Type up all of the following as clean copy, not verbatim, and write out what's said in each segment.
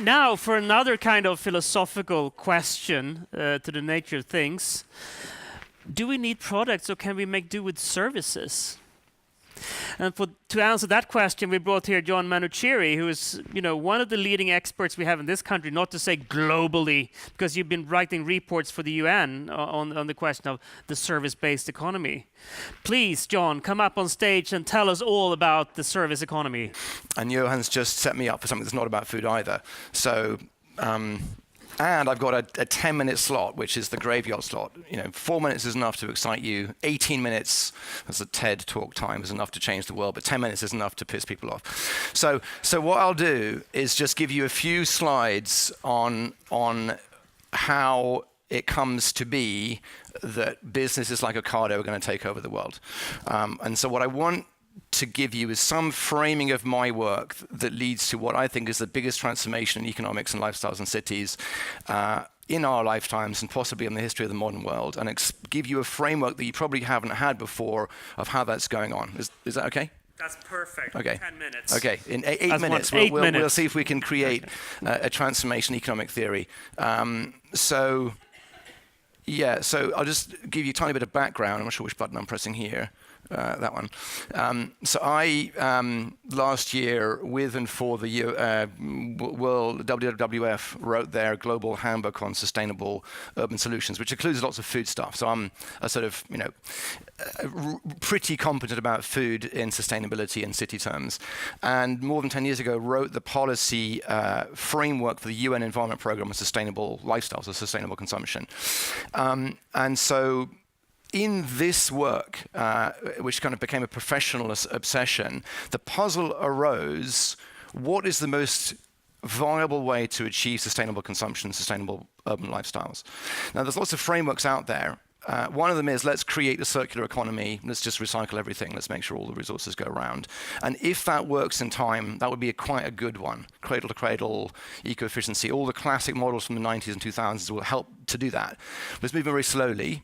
Now for another kind of philosophical question to the nature of things. Do we need products or can we make do with services? And to answer that question, we brought here John Manuchehri, who is, one of the leading experts we have in this country, not to say globally, because you've been writing reports for the UN on the question of the service-based economy. Please, John, come up on stage and tell us all about the service economy. And Johan's just set me up for something that's not about food either. So, and I've got a 10-minute slot, which is the graveyard slot. 4 minutes is enough to excite you. 18 minutes, as a TED talk time, is enough to change the world. But 10 minutes is enough to piss people off. So what I'll do is just give you a few slides on how it comes to be that businesses like Ocado are going to take over the world. And so what I want to give you is some framing of my work that leads to what I think is the biggest transformation in economics and lifestyles in cities in our lifetimes and possibly in the history of the modern world, and give you a framework that you probably haven't had before of how that's going on. Is that okay? That's perfect. Okay. 10 minutes. Okay. In eight minutes, we'll see if we can create a transformation in economic theory. So I'll just give you a tiny bit of background. I'm not sure which button I'm pressing here. That one. So I, last year, with and for the World WWF, wrote their global handbook on sustainable urban solutions, which includes lots of food stuff. So I'm a sort of, pretty competent about food in sustainability in city terms. And more than 10 years ago, wrote the policy framework for the UN Environment Programme on sustainable lifestyles, or sustainable consumption. And so in this work, which kind of became a professional obsession, the puzzle arose: what is the most viable way to achieve sustainable consumption, sustainable urban lifestyles? Now, there's lots of frameworks out there. One of them is, let's create a circular economy, let's just recycle everything, let's make sure all the resources go around. And if that works in time, that would be quite a good one. Cradle to cradle, eco-efficiency, all the classic models from the 90s and 2000s will help to do that. But it's moving very slowly.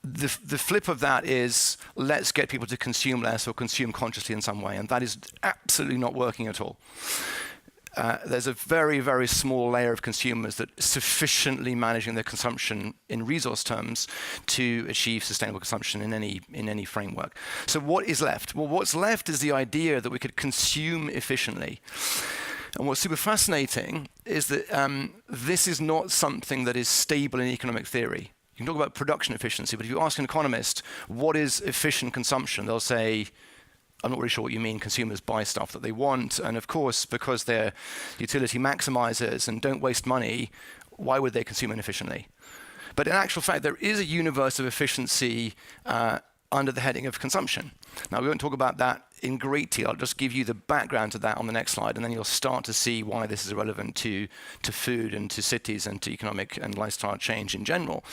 The flip of that is, let's get people to consume less or consume consciously in some way, and that is absolutely not working at all. There's a very, very small layer of consumers that are sufficiently managing their consumption in resource terms to achieve sustainable consumption in any framework. So what is left? Well, what's left is the idea that we could consume efficiently. And what's super fascinating is that this is not something that is stable in economic theory. You can talk about production efficiency, but if you ask an economist, what is efficient consumption? They'll say, I'm not really sure what you mean. Consumers buy stuff that they want. And of course, because they're utility maximizers and don't waste money, why would they consume inefficiently? But in actual fact, there is a universe of efficiency under the heading of consumption. Now, we won't talk about that in great detail. I'll just give you the background to that on the next slide, and then you'll start to see why this is relevant to food and to cities and to economic and lifestyle change in general.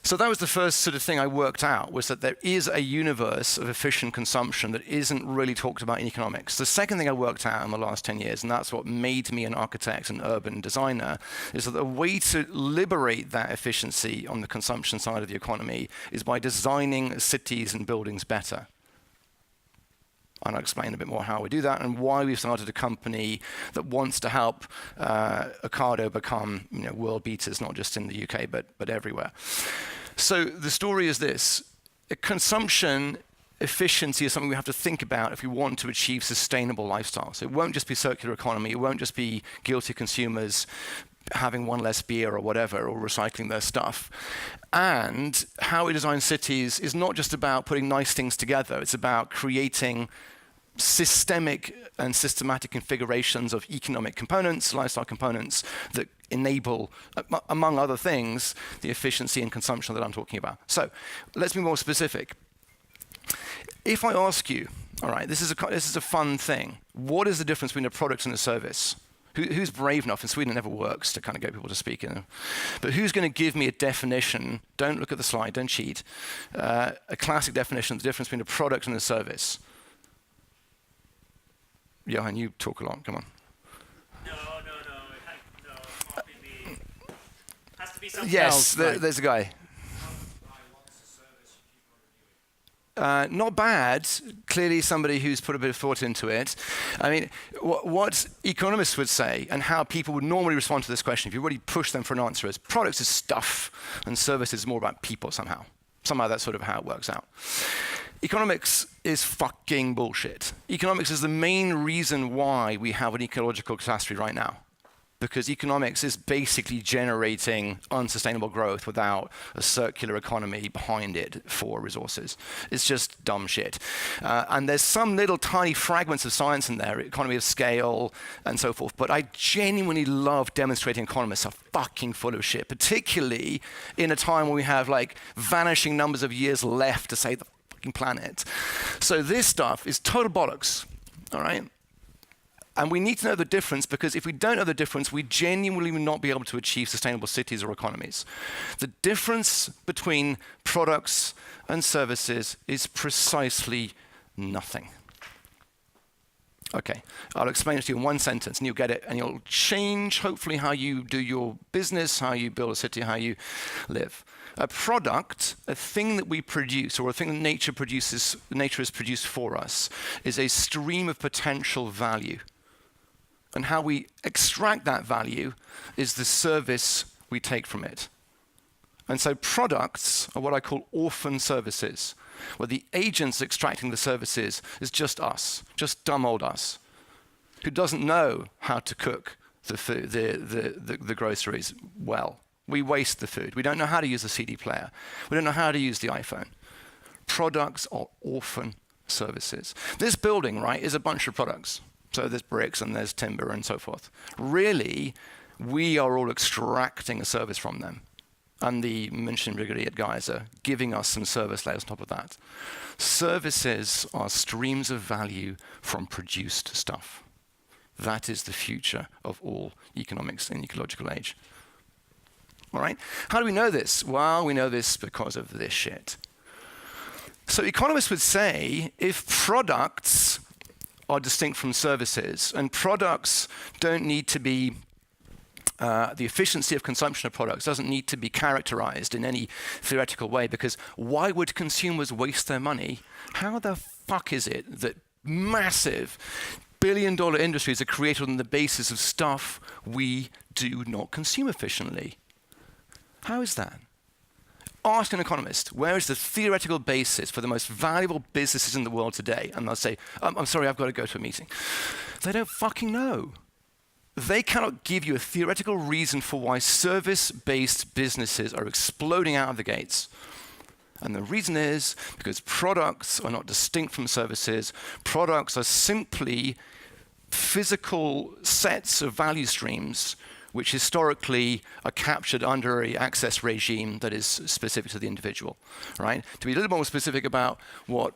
So that was the first sort of thing I worked out, was that there is a universe of efficient consumption that isn't really talked about in economics. The second thing I worked out in the last 10 years, and that's what made me an architect and urban designer, is that the way to liberate that efficiency on the consumption side of the economy is by designing cities and buildings better. And I'll explain a bit more how we do that and why we've started a company that wants to help Ocado become world beaters, not just in the UK, but everywhere. So the story is this. Consumption efficiency is something we have to think about if we want to achieve sustainable lifestyles. It won't just be circular economy. It won't just be guilty consumers having one less beer or whatever, or recycling their stuff. And how we design cities is not just about putting nice things together. It's about creating systemic and systematic configurations of economic components, lifestyle components that enable, among other things, the efficiency and consumption that I'm talking about. So let's be more specific. If I ask you, all right, this is a fun thing. What is the difference between a product and a service? Who's brave enough? In Sweden, it never works to kind of get people to speak. But who's going to give me a definition? Don't look at the slide. Don't cheat. A classic definition of the difference between a product and a service. Johan, you talk a lot. Come on. No. Has to be something yes, else. Yes, there's a guy. Not bad. Clearly somebody who's put a bit of thought into it. I mean, what economists would say and how people would normally respond to this question, if you really push them for an answer, is products is stuff and services is more about people somehow. Somehow that's sort of how it works out. Economics is fucking bullshit. Economics is the main reason why we have an ecological catastrophe right now. Because economics is basically generating unsustainable growth without a circular economy behind it for resources. It's just dumb shit. And there's some little tiny fragments of science in there, economy of scale and so forth, but I genuinely love demonstrating economists are fucking full of shit, particularly in a time when we have like vanishing numbers of years left to save the fucking planet. So this stuff is total bollocks, all right? And we need to know the difference, because if we don't know the difference, we genuinely will not be able to achieve sustainable cities or economies. The difference between products and services is precisely nothing. Okay, I'll explain it to you in one sentence and you'll get it, and you'll change, hopefully, how you do your business, how you build a city, how you live. A product, a thing that we produce, or a thing that nature has produced for us, is a stream of potential value. And how we extract that value is the service we take from it. And so products are what I call orphan services, where the agents extracting the services is just us, just dumb old us, who doesn't know how to cook the food, the groceries well. We waste the food. We don't know how to use a CD player. We don't know how to use the iPhone. Products are orphan services. This building, right, is a bunch of products. So there's bricks and there's timber and so forth. Really, we are all extracting a service from them. And the München Brigadier guys are giving us some service layers on top of that. Services are streams of value from produced stuff. That is the future of all economics in the ecological age. All right? How do we know this? Well, we know this because of this shit. So economists would say if products are distinct from services, and products don't need to be, the efficiency of consumption of products doesn't need to be characterized in any theoretical way, because why would consumers waste their money? How the fuck is it that massive billion-dollar industries are created on the basis of stuff we do not consume efficiently? How is that? Ask an economist, where is the theoretical basis for the most valuable businesses in the world today? And they'll say, I'm sorry, I've got to go to a meeting. They don't fucking know. They cannot give you a theoretical reason for why service-based businesses are exploding out of the gates. And the reason is because products are not distinct from services. Products are simply physical sets of value streams which historically are captured under an access regime that is specific to the individual, right? To be a little more specific about what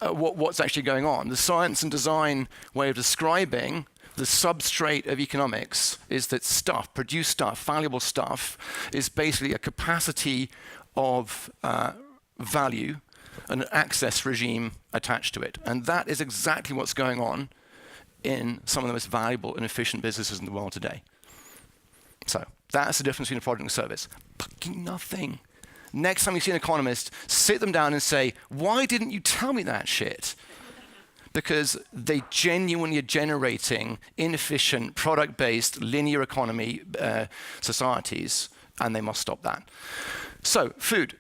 what's actually going on, the science and design way of describing the substrate of economics is that stuff, produced stuff, valuable stuff, is basically a capacity of value and an access regime attached to it. And that is exactly what's going on in some of the most valuable and efficient businesses in the world today. So that's the difference between a product and a service. Fucking nothing. Next time you see an economist, sit them down and say, why didn't you tell me that shit? Because they genuinely are generating inefficient, product-based, linear economy societies, and they must stop that. So, food.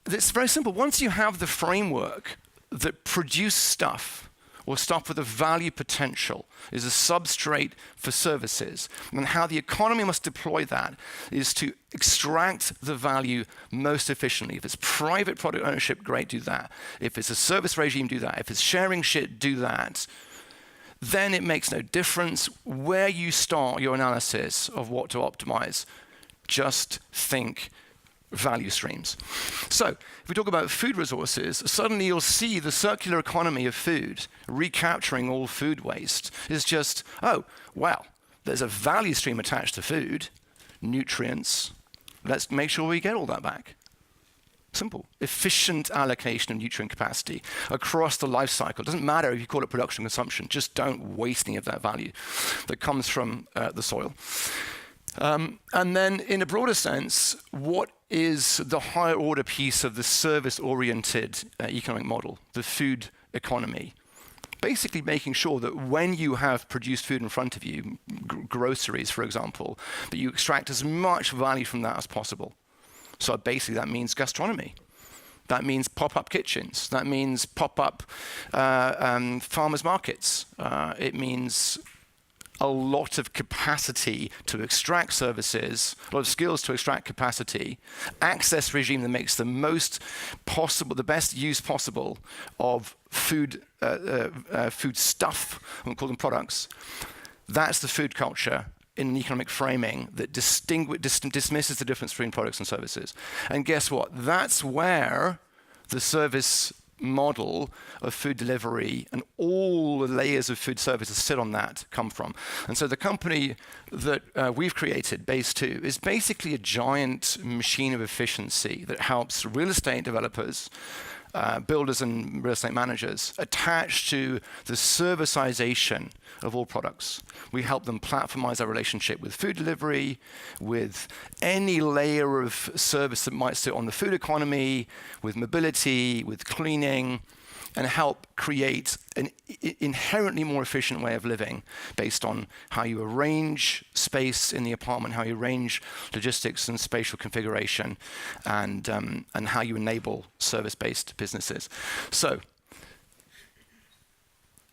It's very simple. Once you have the framework that produce stuff, or stuff with a value potential, is a substrate for services. And how the economy must deploy that is to extract the value most efficiently. If it's private product ownership, great, do that. If it's a service regime, do that. If it's sharing shit, do that. Then it makes no difference where you start your analysis of what to optimize. Just think value streams. So, if we talk about food resources, suddenly you'll see the circular economy of food, recapturing all food waste, is just, oh, well, there's a value stream attached to food, nutrients, let's make sure we get all that back. Simple. Efficient allocation of nutrient capacity across the life cycle. Doesn't matter if you call it production or consumption, just don't waste any of that value that comes from the soil. And then in a broader sense, what is the higher order piece of the service-oriented economic model, the food economy. Basically making sure that when you have produced food in front of you, groceries, for example, that you extract as much value from that as possible. So basically that means gastronomy. That means pop-up kitchens. That means pop-up farmers markets. It means a lot of capacity to extract services, a lot of skills to extract capacity, access regime that makes the most possible, the best use possible of food, food stuff, I won't call them products. That's the food culture in an economic framing that dismisses the difference between products and services. And guess what? That's where the service model of food delivery and all the layers of food services sit on that come from. And so the company that we've created, Base 2, is basically a giant machine of efficiency that helps real estate developers, builders and real estate managers attached to the servicization of all products. We help them platformize their relationship with food delivery, with any layer of service that might sit on the food economy, with mobility, with cleaning, and help create an inherently more efficient way of living based on how you arrange space in the apartment, how you arrange logistics and spatial configuration, and how you enable service-based businesses. So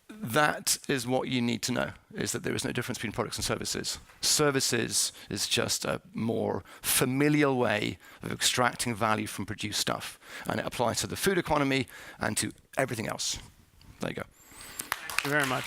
that is what you need to know, is that there is no difference between products and services. Services is just a more familial way of extracting value from produced stuff. And it applies to the food economy and to everything else. There you go. Thank you very much.